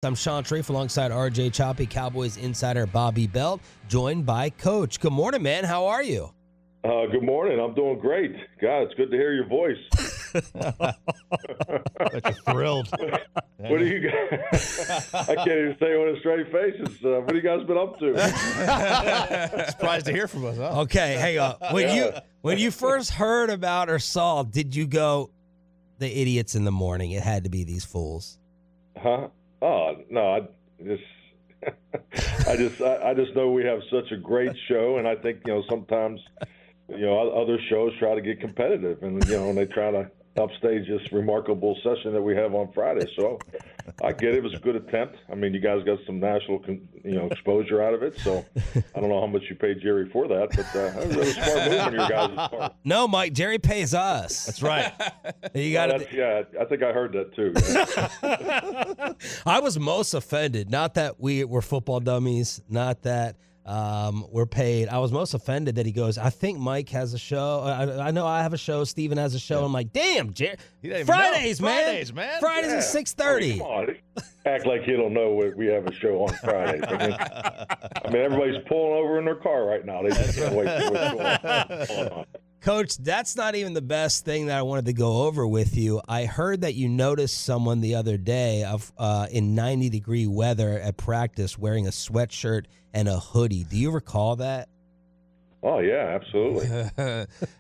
I'm Sean Trafe alongside RJ Choppy, Cowboys insider Bobby Belt, joined by Coach. Good morning, man. How are you? Good morning. I'm doing great. God, it's good to hear your voice. Bet you're thrilled. What do you guys? I can't even say it with a straight face. What have you guys been up to? Surprised to hear from us, huh? Okay, hang on. When you first heard about or saw, did you go, the idiots in the morning? It had to be these fools. Huh? Oh no, I just know we have such a great show, and I think sometimes other shows try to get competitive, and and they try to upstage this remarkable session that we have on Friday. So I get it. It was a good attempt. I mean, you guys got some national exposure out of it. So I don't know how much you paid Jerry for that, but that was a smart move on your guys' part. No, Mike, Jerry pays us. That's right. You got Yeah, I think I heard that too. Yeah. I was most offended. Not that we were football dummies. Not that we're paid. I was most offended that he goes, I think Mike has a show. I know I have a show. Steven has a show. Yeah. I'm like, damn, Jerry. Fridays, man. Fridays at 6:30. Come on. Act like you don't know we have a show on Fridays. I mean, everybody's pulling over in their car right now. They just can't wait to see what's going on. Coach, that's not even the best thing that I wanted to go over with you. I heard that you noticed someone the other day in 90-degree weather at practice wearing a sweatshirt and a hoodie. Do you recall that? Oh, yeah, absolutely.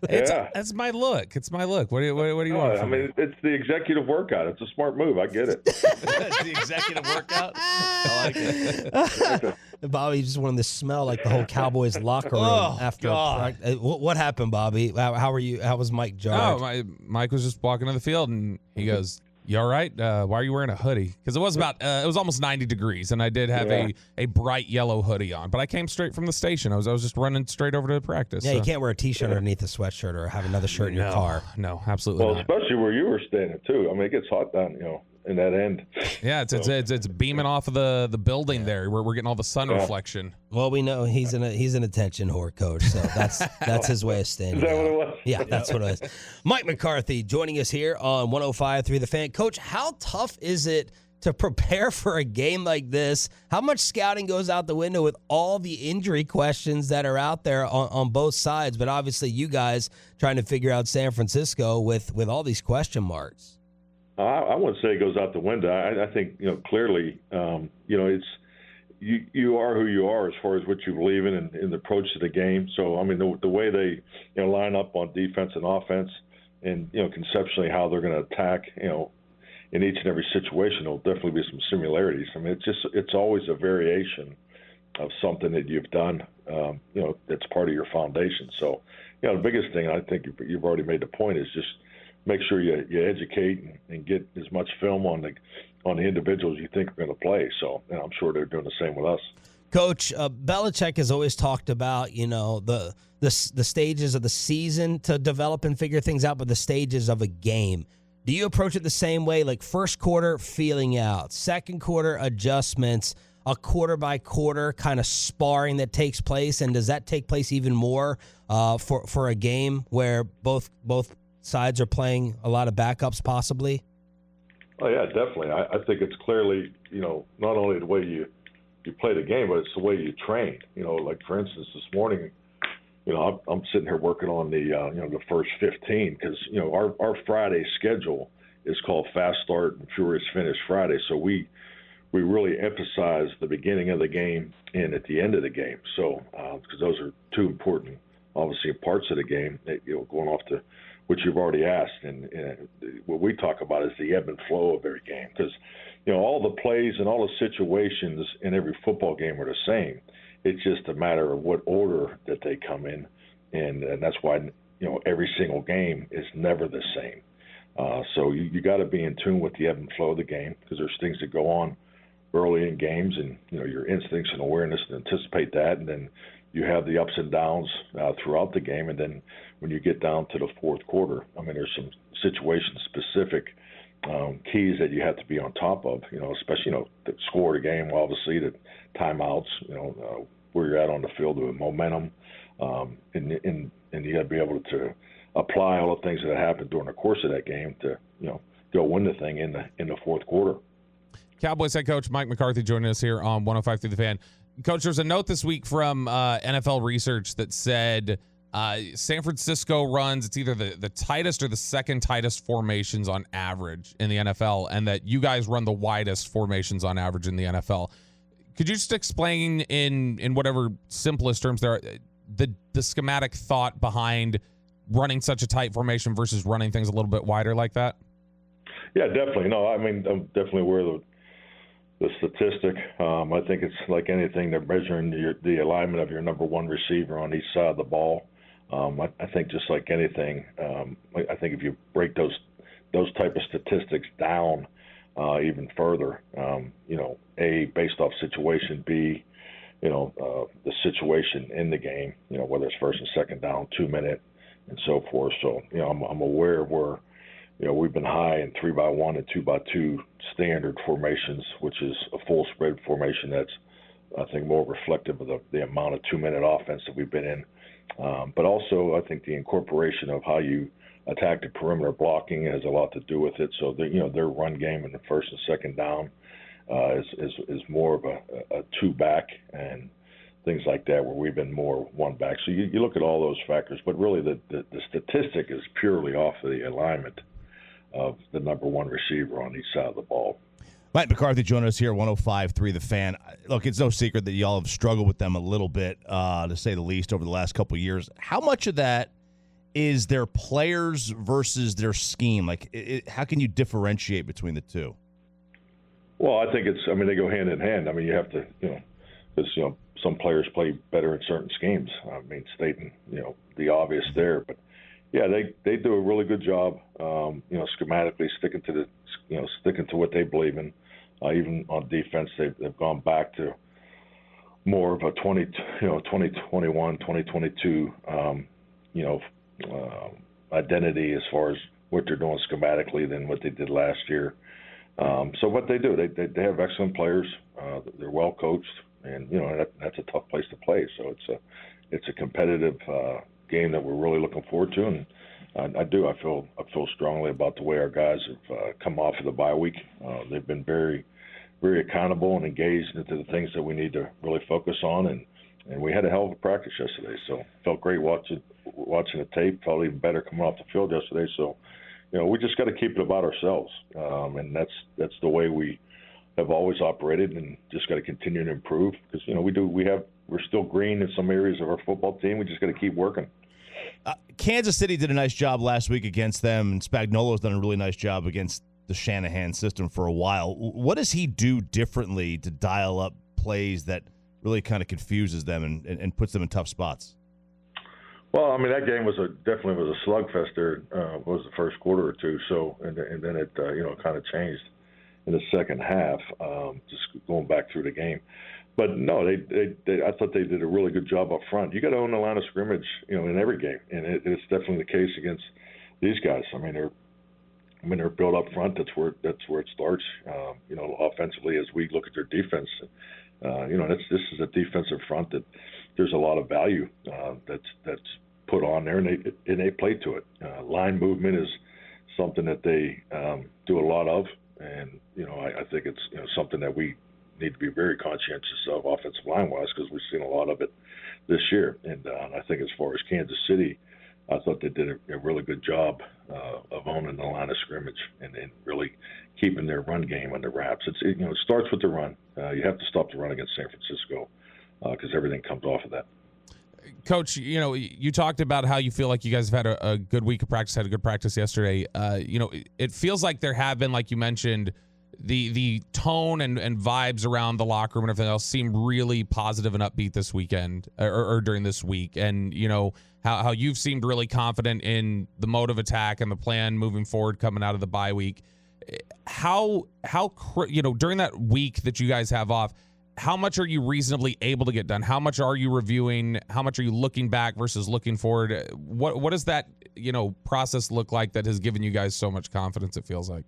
That's my look. It's my look. What do you want? I mean, it's the executive workout. It's a smart move. I get it. The executive workout? I like it. Bobby just wanted to smell like the whole Cowboys locker room after practice. What happened, Bobby? How were you? How was Mike jarred? Oh, Mike was just walking to the field, and he goes, "You all right? Why are you wearing a hoodie?" Because it was almost 90 degrees, and I did have a bright yellow hoodie on. But I came straight from the station. I was just running straight over to practice. Yeah, so. You can't wear a T-shirt underneath a sweatshirt or have another shirt in your car. No, absolutely not. Especially where you were standing too. I mean, it gets hot down, in that end. Yeah, it's beaming off of the building there. We're getting all the sun reflection. Well, we know he's an attention whore, Coach. So that's his way of standing. Is that what it was? Yeah, that's what it is. Mike McCarthy joining us here on 105.3 The Fan. Coach, how tough is it to prepare for a game like this? How much scouting goes out the window with all the injury questions that are out there on both sides? But obviously, you guys trying to figure out San Francisco with all these question marks. I wouldn't say it goes out the window. I think clearly, it's you are who you are as far as what you believe in and the approach to the game. So I mean, the way they line up on defense and offense, and conceptually how they're going to attack, in each and every situation, there'll definitely be some similarities. I mean, it's always a variation of something that you've done, that's part of your foundation. So the biggest thing, I think you've already made the point, is just make sure you educate and get as much film on the individuals you think are going to play. So I'm sure they're doing the same with us. Coach, Belichick has always talked about, the stages of the season to develop and figure things out, but the stages of a game. Do you approach it the same way, like first quarter feeling out, second quarter adjustments, a quarter-by-quarter kind of sparring that takes place, and does that take place even more for a game where both sides are playing a lot of backups possibly? Oh, yeah, definitely. I think it's clearly, not only the way you play the game, but it's the way you train. Like, for instance, this morning, I'm sitting here working on the first 15 because, our Friday schedule is called Fast Start and Furious Finish Friday. So we really emphasize the beginning of the game and at the end of the game. So, because those are two important, obviously, parts of the game that, going off to what you've already asked. And what we talk about is the ebb and flow of every game because, all the plays and all the situations in every football game are the same. It's just a matter of what order that they come in. And that's why, every single game is never the same. So you got to be in tune with the ebb and flow of the game because there's things that go on early in games and, your instincts and awareness to anticipate that. And then you have the ups and downs throughout the game. And then when you get down to the fourth quarter, I mean, there's some situation-specific keys that you have to be on top of, especially, the score of the game, obviously, the timeouts, where you're at on the field, the momentum, and you got to be able to apply all the things that happened during the course of that game to, go win the thing in the fourth quarter. Cowboys head coach Mike McCarthy joining us here on 105 Through the Fan. Coach, there's a note this week from NFL research that said San Francisco runs, it's either the tightest or the second tightest formations on average in the NFL, and that you guys run the widest formations on average in the NFL. Could you just explain in whatever simplest terms there are, the schematic thought behind running such a tight formation versus running things a little bit wider like that? Yeah, definitely. No, I mean, I'm definitely aware of the statistic. I think it's like anything, they're measuring the alignment of your number one receiver on each side of the ball. I think just like anything, I think if you break those type of statistics down even further, A, based off situation, B, the situation in the game, whether it's first and second down, 2 minute, and so forth. So, I'm aware of where, we've been high in 3x1 and 2x2 standard formations, which is a full spread formation that's, I think, more reflective of the amount of 2 minute offense that we've been in. But also, I think the incorporation of how you attack the perimeter blocking has a lot to do with it. So, their run game in the first and second down is more of a two back and things like that, where we've been more one back. So you look at all those factors, but really the statistic is purely off of the alignment of the number one receiver on each side of the ball. Mike McCarthy joining us here, 105.3 The Fan. Look, it's no secret that y'all have struggled with them a little bit, to say the least, over the last couple of years. How much of that is their players versus their scheme? Like, how can you differentiate between the two? Well, I think they go hand in hand. I mean, you have to, because, some players play better in certain schemes. I mean, stating, the obvious there. But, yeah, they do a really good job, schematically sticking to what they believe in. Even on defense, they've gone back to more of a 2021, 2022, identity as far as what they're doing schematically than what they did last year. So what they do, they have excellent players. They're well coached, and that's a tough place to play. So it's a competitive game that we're really looking forward to, and I feel strongly about the way our guys have come off of the bye week. They've been very, very accountable and engaged into the things that we need to really focus on, and we had a hell of a practice yesterday. So felt great watching the tape. Felt even better coming off the field yesterday. So we just got to keep it about ourselves, and that's the way we have always operated, and just got to continue to improve, because we're still green in some areas of our football team. We just got to keep working. Kansas City did a nice job last week against them, and Spagnuolo's done a really nice job against the Shanahan system for a while. What does he do differently to dial up plays that really kind of confuses them and puts them in tough spots? Well, I mean, that game definitely was a slugfest there. Was the first quarter or two, so and then it kind of changed in the second half, just going back through the game. But no, I thought they did a really good job up front. You got to own the line of scrimmage, in every game, and it's definitely the case against these guys. I mean, they're built up front. That's where it starts. Offensively, as we look at their defense, this is a defensive front that there's a lot of value that's put on there, and they play to it. Line movement is something that they do a lot of, and I think it's something that we need to be very conscientious of offensive line-wise, because we've seen a lot of it this year. And I think as far as Kansas City, I thought they did a really good job of owning the line of scrimmage and really keeping their run game under wraps. It starts with the run. You have to stop the run against San Francisco, because everything comes off of that. Coach, you talked about how you feel like you guys have had a good week of practice, had a good practice yesterday. It feels like there have been, like you mentioned, the tone and vibes around the locker room and everything else seem really positive and upbeat this weekend or during this week. And, how you've seemed really confident in the mode of attack and the plan moving forward coming out of the bye week. How during that week that you guys have off, how much are you reasonably able to get done? How much are you reviewing? How much are you looking back versus looking forward? What does that, process look like that has given you guys so much confidence, it feels like?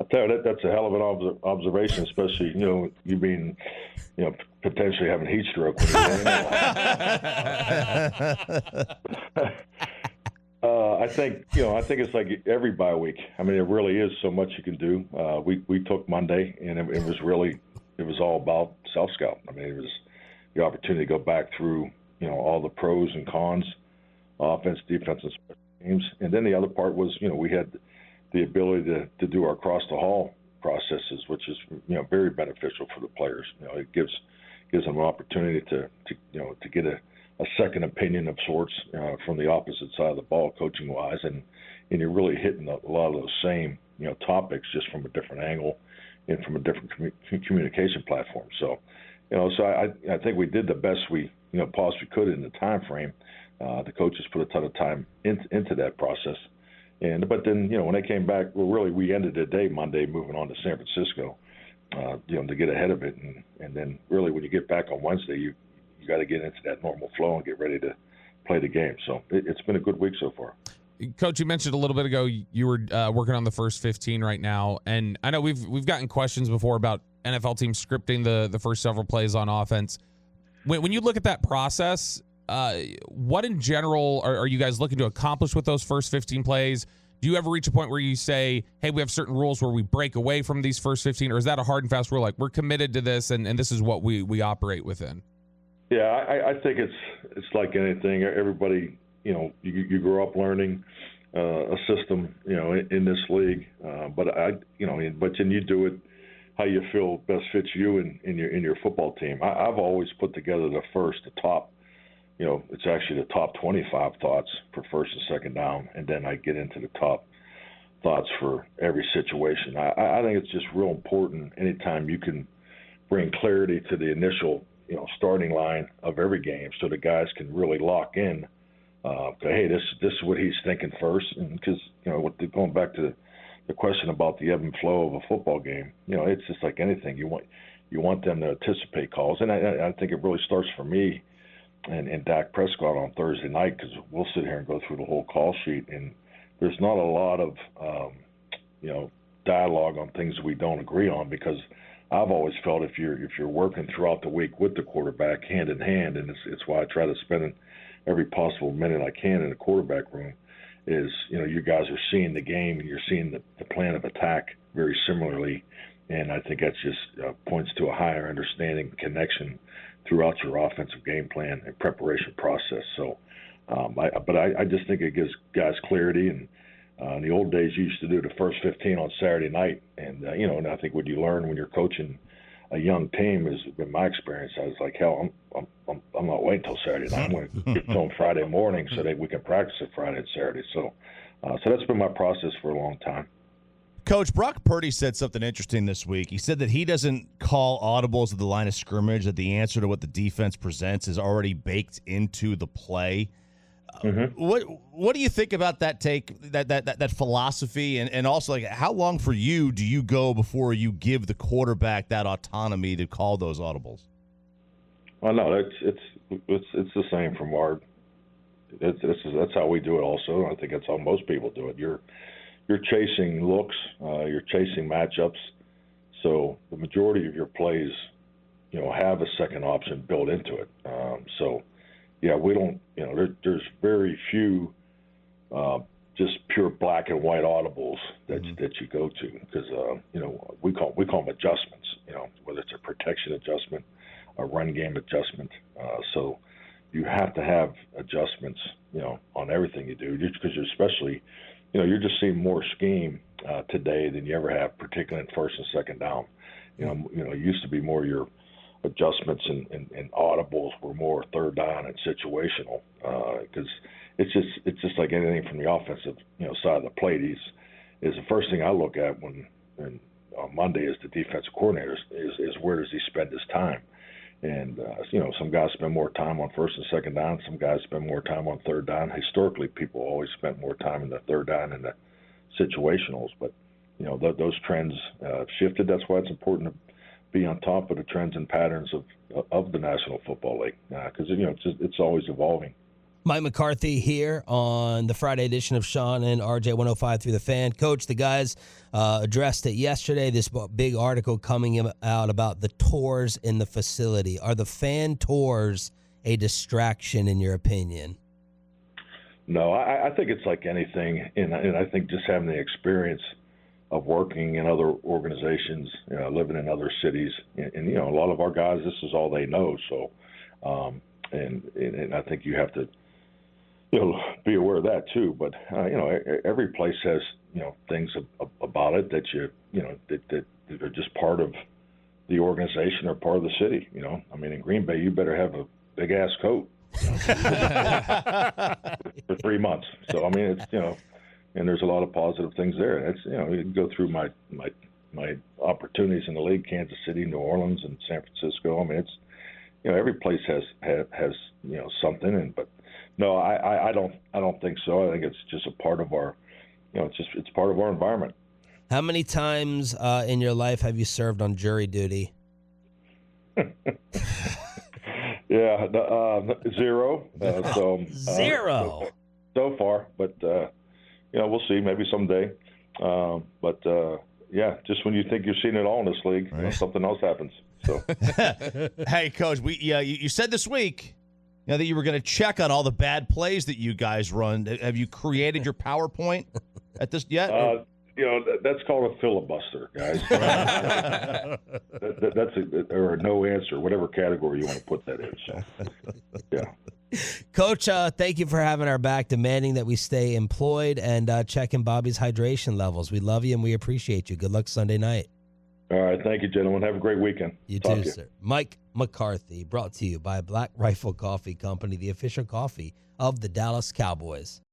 I'll tell you, that's a hell of an observation, especially, you being, potentially having heat stroke. I think it's like every bye week. I mean, there really is so much you can do. We took Monday, and it was all about self scout. I mean, it was the opportunity to go back through all the pros and cons, offense, defense, and special teams. And then the other part was we had the ability to do our across the hall processes, which is very beneficial for the players. It gives them an opportunity to get a second opinion of sorts from the opposite side of the ball, coaching wise, and you're really hitting a lot of those same topics just from a different angle and from a different communication platform. So I think we did the best we possibly could in the time frame. The coaches put a ton of time into that process, but then when they came back, we ended the day Monday moving on to San Francisco, to get ahead of it, and then really when you get back on Wednesday, you got to get into that normal flow and get ready to play the game. So it's been a good week so far. Coach, you mentioned a little bit ago you were working on the first 15 right now, and I know we've gotten questions before about NFL teams scripting the first several plays on offense. When you look at that process, what in general are you guys looking to accomplish with those first 15 plays? Do you ever reach a point where you say, hey, we have certain rules where we break away from these first 15, or is that a hard and fast rule, like we're committed to this and this is what we operate within? Yeah, I think it's like anything. Everybody, you grow up learning a system, in this league. But then you do it how you feel best fits you in your football team. I've always put together the top. It's actually the top 25 thoughts for first and second down, and then I get into the top thoughts for every situation. I think it's just real important anytime you can bring clarity to the initial starting line of every game, so the guys can really lock in. Hey, this is what he's thinking first, and because going back to the question about the ebb and flow of a football game, it's just like anything. You want them to anticipate calls, and I think it really starts for me and Dak Prescott on Thursday night, because we'll sit here and go through the whole call sheet, and there's not a lot of dialogue on things we don't agree on, because I've always felt if you're working throughout the week with the quarterback hand in hand, and it's why I try to spend every possible minute I can in the quarterback room, is you guys are seeing the game and you're seeing the plan of attack very similarly, and I think that just points to a higher understanding connection throughout your offensive game plan and preparation process. So, I just think it gives guys clarity. And in the old days, you used to do the first 15 on Saturday night, and and I think what you learn when you're coaching a young team has been my experience. I was like, hell, I'm not waiting till Saturday night. I'm going to get to them Friday morning so that we can practice it Friday and Saturday. So that's been my process for a long time. Coach, Brock Purdy said something interesting this week. He said that he doesn't call audibles at the line of scrimmage, that the answer to what the defense presents is already baked into the play. Mm-hmm. What do you think about that take, that philosophy, and also, like, how long for you do you go before you give the quarterback that autonomy to call those audibles? Well, no, it's the same from our. That's how we do it. Also, I think that's how most people do it. You're chasing looks, you're chasing matchups, so the majority of your plays, have a second option built into it. Yeah, we don't. There's very few just pure black and white audibles that you go to, because we call them adjustments. Whether it's a protection adjustment, a run game adjustment. So you have to have adjustments, on everything you do, just because especially, you're just seeing more scheme today than you ever have, particularly in first and second down. It used to be more your adjustments and audibles were more third down and situational, because it's just like anything from the offensive side of the plate. Is the first thing I look at when on Monday is the defensive coordinator is where does he spend his time, and some guys spend more time on first and second down, some guys spend more time on third down. Historically, people always spent more time in the third down and the situationals, but those trends shifted. That's why it's important to be on top of the trends and patterns of the National Football League, because it's always evolving. Mike McCarthy here on the Friday edition of Sean and RJ 105 through the Fan. Coach, the guys addressed it yesterday, this big article coming out about the tours in the facility. Are the fan tours a distraction in your opinion? No, I think it's like anything, and I think just having the experience of working in other organizations, living in other cities, and a lot of our guys, this is all they know. So, and I think you have to, be aware of that too. But every place has things about it that that are just part of the organization or part of the city. I mean, in Green Bay, you better have a big ass coat for 3 months. So I mean, it's and there's a lot of positive things there. And it's you can go through my opportunities in the league, Kansas City, New Orleans, and San Francisco. I mean, it's every place has something. And but no, I don't think so. I think it's just a part of our it's part of our environment. How many times in your life have you served on jury duty? Yeah, 0. Zero. So far, but we'll see. Maybe someday. But just when you think you've seen it all in this league, right, something else happens. So, hey, Coach, you said this week that you were going to check on all the bad plays that you guys run. Have you created your PowerPoint at this yet? That's called a filibuster, guys. That's or a no answer, whatever category you want to put that in. So, yeah. Coach, thank you for having our back, demanding that we stay employed and checking Bobby's hydration levels. We love you and we appreciate you. Good luck Sunday night. All right. Thank you, gentlemen. Have a great weekend. You Talk too, to you. sir. Mike McCarthy, brought to you by Black Rifle Coffee Company, the official coffee of the Dallas Cowboys.